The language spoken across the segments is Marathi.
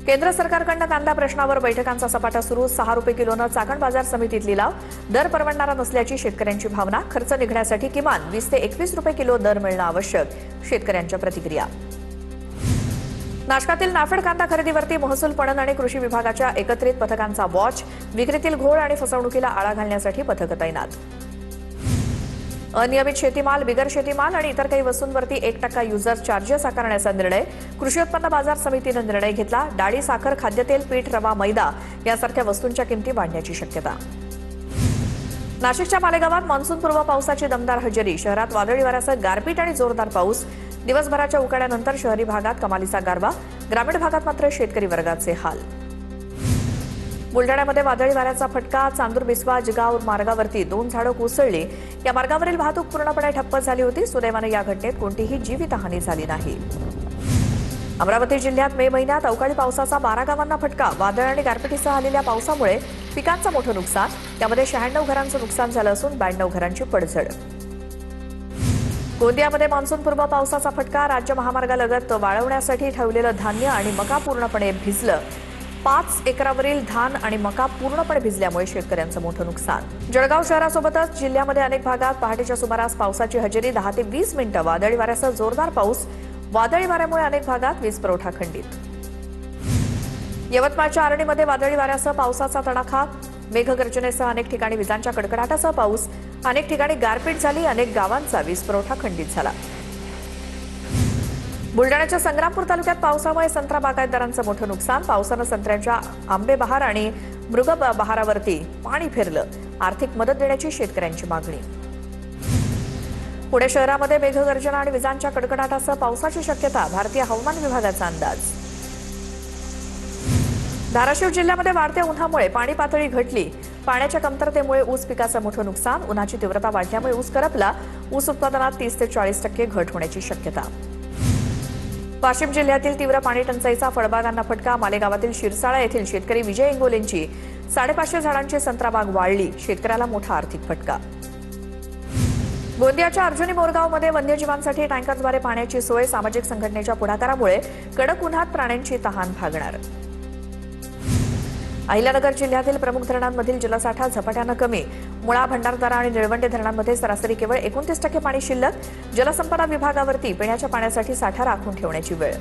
केंद्र सरकारकडून कांदा प्रश्नावर बैठकांचा सपाटा सुरू. 6 रुपये किलोनं चाकण बाजार समितीत लिलाव. दर परवडणारा नसल्याची शेतकऱ्यांची भावना. खर्च निघण्यासाठी किमान 20 ते 21 रुपये किलो दर मिळणं आवश्यक. शेतकऱ्यांच्या प्रतिक्रिया. नाशकातील नाफेड कांदा खरेदीवरती महसूल, पणन आणि कृषी विभागाच्या एकत्रित पथकांचा वॉच. विक्रीतील घोळ आणि फसवणुकीला आळा घालण्यासाठी पथक तैनात. अनियमित शेतीमाल, बिगर शेतीमाल आणि इतर काही वस्तूंवरती 1% युजर चार्जेस आकारण्याचा निर्णय. कृषी उत्पन्न बाजार समितीनं निर्णय घेतला. डाळी, साखर, खाद्यतेल, पीठ, रवा, मैदा यासारख्या वस्तूंच्या किमती वाढण्याची शक्यता. नाशिकच्या मालेगावात मान्सूनपूर्व पावसाची दमदार हजेरी. शहरात वादळी वाऱ्यासह गारपीट आणि जोरदार पाऊस. दिवसभराच्या उकाड्यानंतर शहरी भागात कमालीचा गारवा. ग्रामीण भागात मात्र शेतकरी वर्गाचे हाल. बुलढाण्यामध्ये वादळी वाऱ्याचा फटका. चांदूर बिस्वा जगाव मार्गावरती 2 झाडं कोसळली. या मार्गावरील वाहतूक पूर्णपणे ठप्प झाली होती. सुदैवाने या घटनेत कोणतीही जीवितहानी झाली नाही. अमरावती जिल्ह्यात मे महिन्यात अवकाळी पावसाचा 12 गावांना फटका. वादळ आणि गारपिटीसह आलेल्या पावसामुळे पिकांचं मोठं नुकसान. त्यामध्ये 96 घरांचं नुकसान झालं असून 92 घरांची पडझड. गोंदियामध्ये मान्सूनपूर्व पावसाचा फटका. राज्य महामार्गालगत वाळवण्यासाठी ठेवलेलं धान्य आणि मका पूर्णपणे भिजलं. 5 एकरावरील धान आणि मका पूर्णपणे भिजल्यामुळे शेतकऱ्यांचं मोठं नुकसान. जळगाव शहरासोबतच जिल्ह्यामध्ये अनेक भागात पहाटेच्या सुमारास पावसाची हजेरी. 10 ते 20 मिनिटं वादळी वाऱ्यासह जोरदार पाऊस. वादळी वाऱ्यामुळे अनेक भागात वीज पुरवठा खंडित. यवतमाळच्या आर्णीमध्ये वादळी वाऱ्यासह पावसाचा तडाखा. मेघगर्जनेसह अनेक ठिकाणी विजांच्या कडकडाटासह पाऊस. अनेक ठिकाणी गारपीट झाली. अनेक गावांचा वीज पुरवठा खंडित झाला. बुलढाण्याच्या संग्रामपूर तालुक्यात पावसामुळे संत्रा बागायतदारांचं मोठं नुकसान. पावसानं संत्र्याच्या आंबे बहार आणि मृग बहारावरती पाणी फिरलं. आर्थिक मदत देण्याची शेतकऱ्यांची मागणी. पुणे शहरामध्ये मेघगर्जना आणि विजांच्या कडकडाटासह पावसाची शक्यता. भारतीय हवामान विभागाचा अंदाज. धाराशिव जिल्ह्यामध्ये वाढत्या उन्हामुळे पाणी पातळी घटली. पाण्याच्या कमतरतेमुळे ऊस पिकाचं मोठं नुकसान. उन्हाची तीव्रता वाढल्यामुळे ऊस करपला. ऊस उत्पादनात 30 ते 40% घट होण्याची शक्यता. वाशिम जिल्ह्यातील तीव्र पाणी टंचाईचा फळबागांना फटका. मालेगावातील शिरसाळा येथील शेतकरी विजय इंगोलेंची 550 झाडांची संत्राबाग वाळली. शेतकऱ्याला मोठा आर्थिक फटका. गोंदियाच्या अर्जुनी मोरगावमध्ये वन्यजीवांसाठी टँकरद्वारे पाण्याची सोय. सामाजिक संघटनेच्या पुढाकारामुळे कडक उन्हात प्राण्यांची तहान भागणार. अहिल्यानगर जिल्ह्यातील प्रमुख धरणांमधील जलसाठा झपाट्यानं कमी. मुळा, भंडारदरा आणि निळवंडे धरणांमध्ये सरासरी केवळ 29% पाणी शिल्लक. जलसंपदा विभागावरती पिण्याच्या पाण्यासाठी साठा राखून ठेवण्याची वेळ.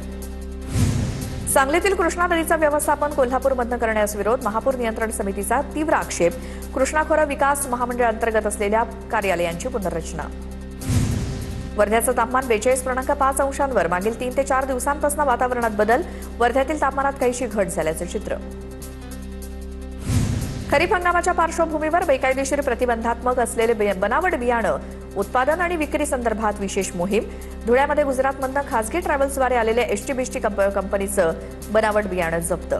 सांगलीतील कृष्णा नदीचं व्यवस्थापन कोल्हापूर बंद करण्यास विरोध. महापूर नियंत्रण समितीचा तीव्र आक्षेप. कृष्णा खोरे विकास महामंडळ अंतर्गत असलेल्या कार्यालयांची पुनर्रचना. वर्ध्याचं तापमान 42.5 अंशांवर. मागील 3 ते 4 दिवसांपासून वातावरणात बदल. वर्ध्यातील तापमानात काहीशी घट झाल्याचं चित्र. खरीप हंगामाच्या पार्श्वभूमीवर बेकायदेशीर प्रतिबंधात्मक असलेले बनावट बियाणं उत्पादन आणि विक्री संदर्भात विशेष मोहीम. धुळ्यामध्ये गुजरातमधनं खासगी ट्रॅव्हल्सद्वारे आलेल्या एसटी कंपनीचं बनावट बियाणं जप्त.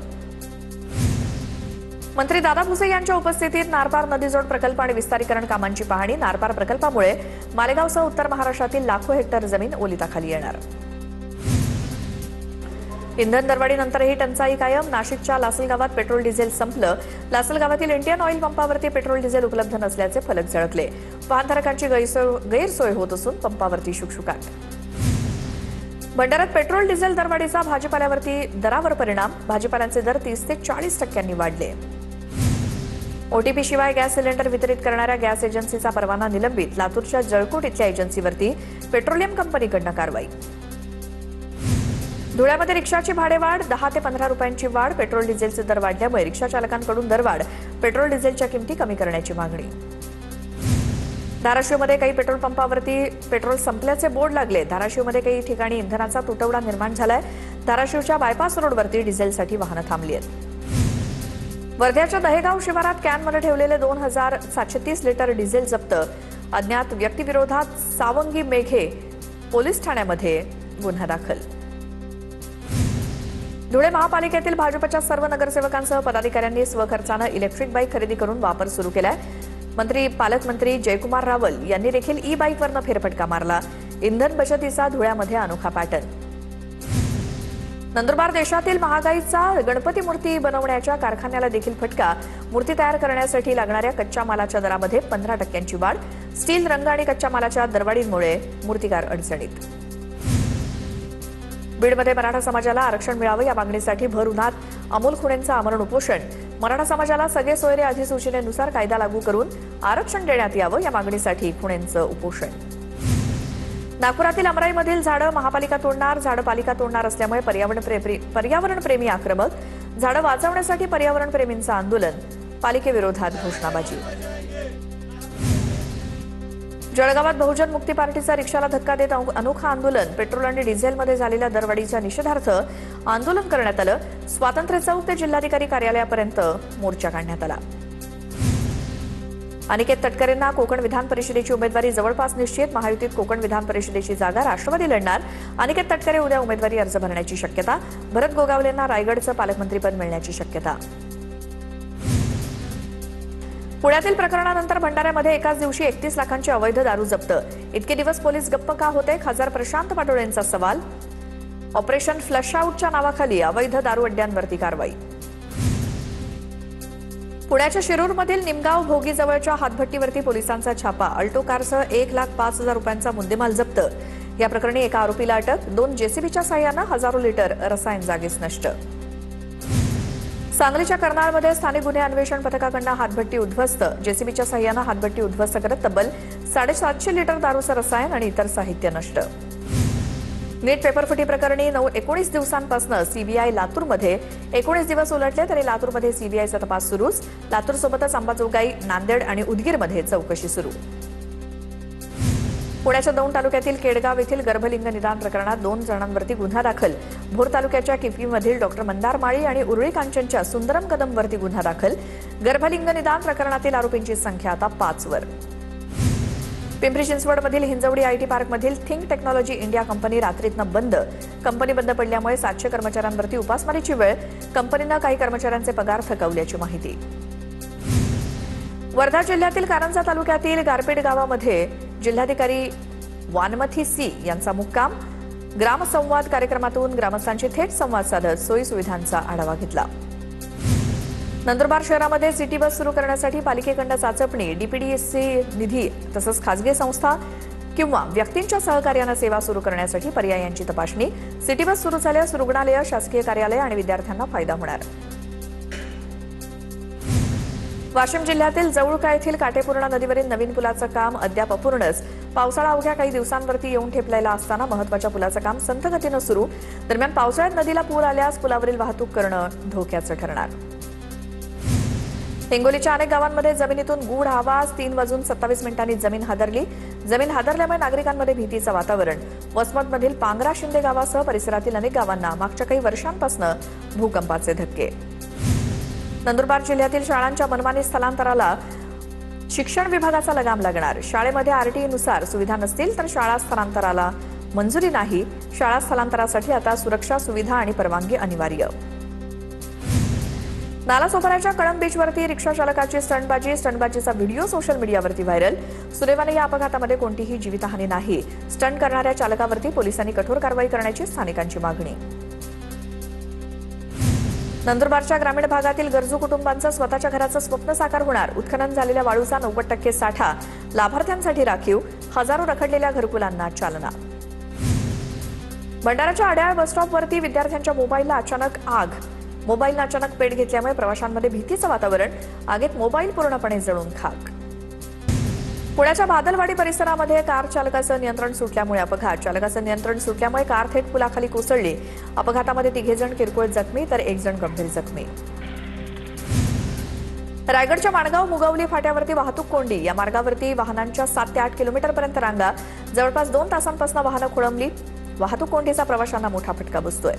मंत्री दादा भुसे यांच्या उपस्थितीत नारपार नदीजोड प्रकल्प आणि विस्तारीकरण कामांची पाहणी. नारपार प्रकल्पामुळे मालेगावसह उत्तर महाराष्ट्रातील लाखो हेक्टर जमीन ओलिताखाली येणार. इंधन दरवाढीनंतरही टंचाई कायम. नाशिकच्या लासलगावात पेट्रोल डिझेल संपलं. लासलगावातील इंडियन ऑइल पंपावरती पेट्रोल डिझेल उपलब्ध नसल्याचे फलक झळकले. वाहनधारकांची गैरसोय होत असून पंपावरती शुकशुकाट. भंडाऱ्यात पेट्रोल डिझेल दरवाढीचा भाजीपाल्यावरती दरावर परिणाम. भाजीपाल्यांचे दर 30 ते 40% वाढले. ओटीपी शिवाय गॅस सिलेंडर वितरित करणाऱ्या गॅस एजन्सीचा परवाना निलंबित. लातूरच्या जळकोट इथल्या एजन्सीवरती पेट्रोलियम कंपनीकडून कारवाई. धुळ्यामध्ये रिक्षाची भाडेवाढ. 10 ते 15 रुपयांची वाढ. पेट्रोल डिझेलचे दर वाढल्यामुळे रिक्षा चालकांकडून दरवाढ. पेट्रोल डिझेलच्या किमती कमी करण्याची मागणी. धाराशिवमध्ये काही पेट्रोल पंपावरती पेट्रोल संपल्याचे बोर्ड लागले. धाराशिवमध्ये काही ठिकाणी इंधनाचा तुटवडा निर्माण झालाय. धाराशिवच्या बायपास रोडवरती डिझेलसाठी वाहनं थांबली आहेत. वर्ध्याच्या दहेगाव शिवारात कॅनमध्ये ठेवलेले 2730 लिटर डिझेल जप्त. अज्ञात व्यक्तीविरोधात सावंगी मेघे पोलीस ठाण्यामध्ये गुन्हा दाखल. धुळे महापालिकेतील भाजपच्या सर्व नगरसेवकांसह पदाधिकाऱ्यांनी स्वखर्चानं इलेक्ट्रिक बाईक खरेदी करून वापर सुरू केलाय. पालकमंत्री जयकुमार रावल यांनी देखील ई बाईकवरनं फेरफटका मारला. इंधन बचतीचा धुळ्यामध्ये अनोखा पॅटर्न. नंदुरबार देशातील महागाईचा गणपती मूर्ती बनवण्याच्या कारखान्याला देखील फटका. मूर्ती तयार करण्यासाठी लागणाऱ्या कच्च्या मालाच्या दरामध्ये 15% वाढ. स्टील, रंग आणि कच्च्या मालाच्या दरवाढीमुळे मूर्तिकार अडचणीत. बीडमध्ये मराठा समाजाला आरक्षण मिळावं या मागणीसाठी भर उन्हात अमोल खुणेंचं आमरण उपोषण. मराठा समाजाला सगळे सोयरे अधिसूचनेनुसार कायदा लागू करून आरक्षण देण्यात यावं या मागणीसाठी खुणेंचं उपोषण. नागपुरातील अमराईमधील झाडं महापालिका तोडणार, झाडं पालिका तोडणार असल्यामुळे पर्यावरणप्रेमी आक्रमक. झाडं वाचवण्यासाठी पर्यावरणप्रेमींचं आंदोलन, पालिकेविरोधात घोषणाबाजी. जळगावात बहुजन मुक्ती पार्टीचा रिक्षाला धक्का देत अनोखं आंदोलन. पेट्रोल आणि डिझेलमध्ये झालेल्या दरवाढीच्या निषेधार्थ आंदोलन करण्यात आलं. स्वातंत्र्य चौक ते जिल्हाधिकारी कार्यालयापर्यंत मोर्चा काढण्यात आला. अनिकेत तटकरेंना कोकण विधान परिषदेची उमेदवारी जवळपास निश्चित. महायुतीत कोकण विधान परिषदेची जागा राष्ट्रवादी लढणार. अनिकेत तटकरे उद्या उमेदवारी अर्ज भरण्याची शक्यता. भरत गोगावलेंना रायगडचं पालकमंत्रीपद मिळण्याची शक्यता. पुण्यातील प्रकरणानंतर भंडाऱ्यामध्ये एकाच दिवशी 31 लाखांची अवैध दारू जप्त. इतके दिवस पोलीस गप्प का होते? खासदार प्रशांत पाटोळेंचा सवाल. ऑपरेशन फ्लश आउटच्या नावाखाली अवैध दारू अड्ड्यांवरती कारवाई. पुण्याच्या शिरूरमधील निमगाव भोगीजवळच्या हातभट्टीवरती पोलिसांचा छापा. अल्टो कारसह 1,05,000 रुपयांचा मुद्देमाल जप्त. या प्रकरणी एका आरोपीला अटक. 2 जेसीबीच्या साह्यानं हजारो लिटर रसायन जागीच नष्ट. सांगलीच्या कर्नाळमध्ये स्थानिक गुन्हे अन्वेषण पथकाकडून हातभट्टी उद्ध्वस्त. जेसीबीच्या साह्यानं हातभट्टी उद्ध्वस्त करत तब्बल 750 लिटर दारूचं रसायन आणि इतर साहित्य नष्ट. नीट पेपरफुटी प्रकरणी 19 दिवसांपासून सीबीआय लातूरमध्ये. 19 दिवस उलटले तरी लातूरमध्ये सीबीआयचा तपास सुरूच. लातूरसोबतच अंबाजोगाई, नांदेड आणि उदगीरमध्ये चौकशी सुरू. पुण्याच्या दौंड तालुक्यातील केडगाव येथील गर्भलिंग निदान प्रकरणात 2 जणांवरती गुन्हा दाखल. भोर तालुक्याच्या किफीमधील डॉक्टर मंदार माळी आणि उरळी कांचनच्या सुंदरम कदमवरती गुन्हा दाखल. गर्भलिंग निदान प्रकरणातील आरोपींची संख्या आता 5 वर. पिंपरी चिंचवडमधील हिंजवडी आयटी पार्कमधील थिंक टेक्नॉलॉजी इंडिया कंपनी रात्रीतनं बंद. कंपनी बंद पडल्यामुळे 700 कर्मचाऱ्यांवरती उपासमारीची वेळ. कंपनीनं काही कर्मचाऱ्यांचे पगार थकवल्याची माहिती. वर्धा जिल्ह्यातील कारंजा तालुक्यातील गारपेट गावामध्ये जिल्हाधिकारी वानमथी सी यांचा मुक्काम. ग्रामसंवाद कार्यक्रमातून ग्रामस्थांशी थेट संवाद साधत सोयी सुविधांचा आढावा घेतला. नंदुरबार शहरामध्ये सिटी बस सुरू करण्यासाठी पालिकेकडून चाचपणी. डीपीडीएससी निधी तसंच खासगी संस्था किंवा व्यक्तींच्या सहकार्यानं सेवा सुरू करण्यासाठी पर्यायांची तपासणी. सिटी बस सुरू झाल्यास रुग्णालय, शासकीय कार्यालय आणि विद्यार्थ्यांना फायदा होणार. वाशिम जिल्ह्यातील जवळका येथील काटेपूर्णा नदीवरील नवीन पुलाचं काम अद्याप अपूर्णच. पावसाळा अवघ्या काही दिवसांवरती येऊन ठेपलेला असताना महत्त्वाच्या पुलाचं काम संथ गतीनं सुरू. दरम्यान पावसाळ्यात नदीला पूर आल्यास पुलावरील वाहतूक करणं धोक्याचं ठरणार. हिंगोलीच्या अनेक गावांमध्ये जमिनीतून गूढ आवाज. 3:27 जमीन हादरली. जमीन हादरल्यामुळे नागरिकांमध्ये भीतीचं वातावरण. वसमतमधील पांगरा शिंदे गावासह परिसरातील अनेक गावांना मागच्या काही वर्षांपासून भूकंपाचे धक्के. नंदुरबार जिल्ह्यातील शाळांच्या मनमानी स्थलांतराला शिक्षण विभागाचा लगाम लागणार. शाळेमध्ये आरटीईनुसार सुविधा नसतील तर शाळा स्थलांतराला मंजुरी नाही. शाळा स्थलांतरासाठी आता सुरक्षा सुविधा आणि परवानगी अनिवार्य. नालासोपाऱ्याच्या कळंब बीचवरती रिक्षा चालकाची स्टंटबाजी. स्टंटबाजीचा व्हिडिओ सोशल मीडियावरती व्हायरल. सुदैवाने या अपघातामध्ये कोणतीही जीवितहानी नाही. स्टंट करणाऱ्या चालकावरती पोलिसांनी कठोर कारवाई करण्याची स्थानिकांची मागणी. नंदुरबारच्या ग्रामीण भागातील गरजू कुटुंबांचं स्वतःच्या घराचं स्वप्न साकार होणार. उत्खनन झालेल्या वाळूचा 90% साठा लाभार्थ्यांसाठी राखीव. हजारो रखडलेल्या घरकुलांना चालना. भंडाराच्या अड्याळ बसस्टॉपवरती विद्यार्थ्यांच्या मोबाईलला अचानक आग. मोबाईलनं अचानक पेट घेतल्यामुळे प्रवाशांमध्ये भीतीचं वातावरण. आगीत मोबाईल पूर्णपणे जळून खाक. पुण्याच्या बादलवाडी परिसरामध्ये कार चालकाचं नियंत्रण सुटल्यामुळे अपघात. चालकाचं नियंत्रण सुटल्यामुळे कार थेट पुलाखाली कोसळली. अपघातामध्ये 3 जण किरकोळ जखमी तर 1 जण गंभीर जखमी. रायगडच्या माणगाव मुगवली फाट्यावरती वाहतूक कोंडी. या मार्गावरती वाहनांच्या 7 ते 8 किलोमीटरपर्यंत रांगा. जवळपास 2 तासांपासून वाहनं खोळंबली. वाहतूक कोंडीचा प्रवाशांना मोठा फटका बसतोय.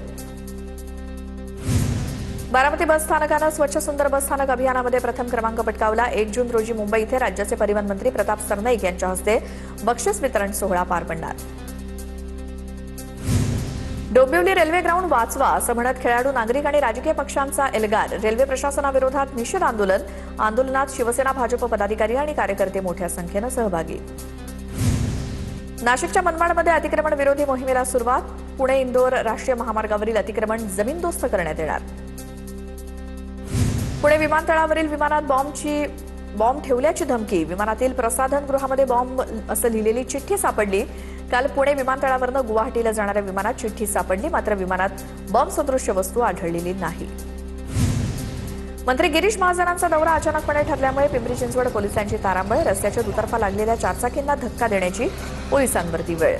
बारामती बस स्थानकानं स्वच्छ सुंदर बस स्थानक अभियानामध्ये प्रथम क्रमांक पटकावला. 1 जून रोजी मुंबई इथे राज्याचे परिवहन मंत्री प्रताप सरनाईक यांच्या हस्ते बक्षीस वितरण सोहळा पार पडणार. डोंबिवली रेल्वे ग्राउंड वाचवा असं म्हणत खेळाडू, नागरिक आणि राजकीय पक्षांचा एल्गार. रेल्वे प्रशासनाविरोधात निषेध आंदोलन. आंदोलनात शिवसेना, भाजप पदाधिकारी आणि कार्यकर्ते मोठ्या संख्येनं सहभागी. नाशिकच्या मनमाडमध्ये अतिक्रमण विरोधी मोहिमेला सुरुवात. पुणे इंदोर राष्ट्रीय महामार्गावरील अतिक्रमण जमीनदोस्त करण्यात येणार. पुणे विमानतळावरील विमानात बॉम्ब ठेवल्याची धमकी. विमानातील प्रसाधनगृहामध्ये बॉम्ब असं लिहिलेली चिठ्ठी सापडली. काल पुणे विमानतळावरनं गुवाहाटीला जाणाऱ्या विमानात चिठ्ठी सापडली, मात्र विमानात बॉम्ब सदृश्य वस्तू आढळलेली नाही. मंत्री गिरीश महाजनांचा दौरा अचानकपणे ठरल्यामुळे पिंपरी चिंचवड पोलिसांची तारांबळ. रस्त्याच्या दुतर्फा लागलेल्या चारचाकींना धक्का देण्याची पोलिसांवरती वेळ.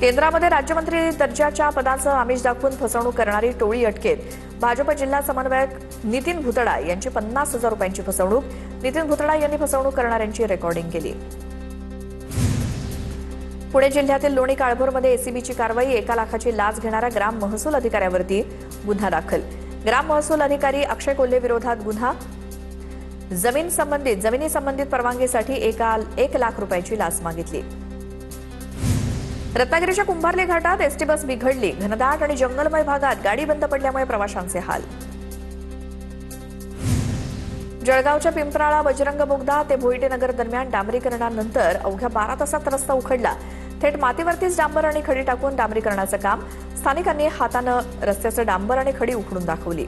केंद्रामध्ये राज्यमंत्री दर्जाच्या पदाचं आमिष दाखवून फसवणूक करणारी टोळी अटकेत. भाजप जिल्हा समन्वयक नितीन भुतडा यांची 50,000 रुपयांची फसवणूक. नितीन भुतडा यांनी फसवणूक करणाऱ्यांची रेकॉर्डिंग केली. पुणे जिल्ह्यातील लोणी काळभोरमध्ये एसीबीची कारवाई. 1 लाखाची लाच घेणाऱ्या ग्राम महसूल अधिकाऱ्यावरती गुन्हा दाखल. ग्राम महसूल अधिकारी अक्षय कोल्हे विरोधात गुन्हा. जमिनी संबंधित परवानगीसाठी 1 लाख रुपयाची लाच मागितली. रत्नागिरीच्या कुंभारली घाटात एसटी बस बिघडली. घनदाट आणि जंगलमय भागात गाडी बंद पडल्यामुळे प्रवाशांचे हाल. जळगावच्या पिंपराळा बजरंग बोगदा ते भोईटेनगर दरम्यान डांबरीकरणानंतर अवघ्या 12 तासात रस्ता उखडला. थेट मातीवरतीच डांबर आणि खडी टाकून डांबरीकरणाचं काम. स्थानिकांनी हातानं रस्त्याचं डांबर आणि खडी उखडून दाखवली.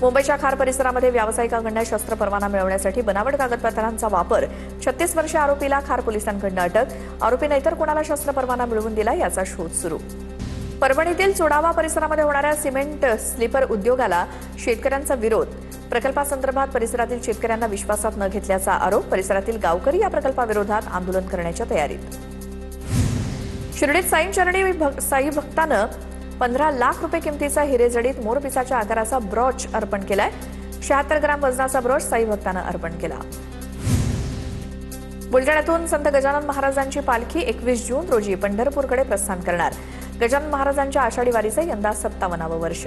मुंबईच्या खार परिसरामध्ये व्यावसायिकांकडून शस्त्र परवाना मिळवण्यासाठी बनावट कागदपत्रांचा वापर. 36 वर्षीय आरोपीला खार पोलिसांकडून अटक. आरोपीने इतर कोणाला शस्त्र परवाना मिळवून दिला याचा शोध सुरू. परभणीतील चोडावा परिसरामध्ये होणाऱ्या सिमेंट स्लीपर उद्योगाला शेतकऱ्यांचा विरोध. प्रकल्पासंदर्भात परिसरातील शेतकऱ्यांना विश्वासात न घेतल्याचा आरोप. परिसरातील गावकरी या प्रकल्पाविरोधात आंदोलन करण्याच्या तयारीत. शिर्डीत साई भक्तानं 15 लाख रुपये किमतीचा हिरेजडीत मोरपिसाच्या आकाराचा ब्रॉच अर्पण केलाय. 76 ग्राम वजनाचा ब्रॉच साई भक्तानं अर्पण केला. बुलढाण्यातून संत गजानन महाराजांची पालखी 21 जून रोजी पंढरपूरकडे प्रस्थान करणार. गजानन महाराजांच्या आषाढी वारीचे यंदा 57वे वर्ष.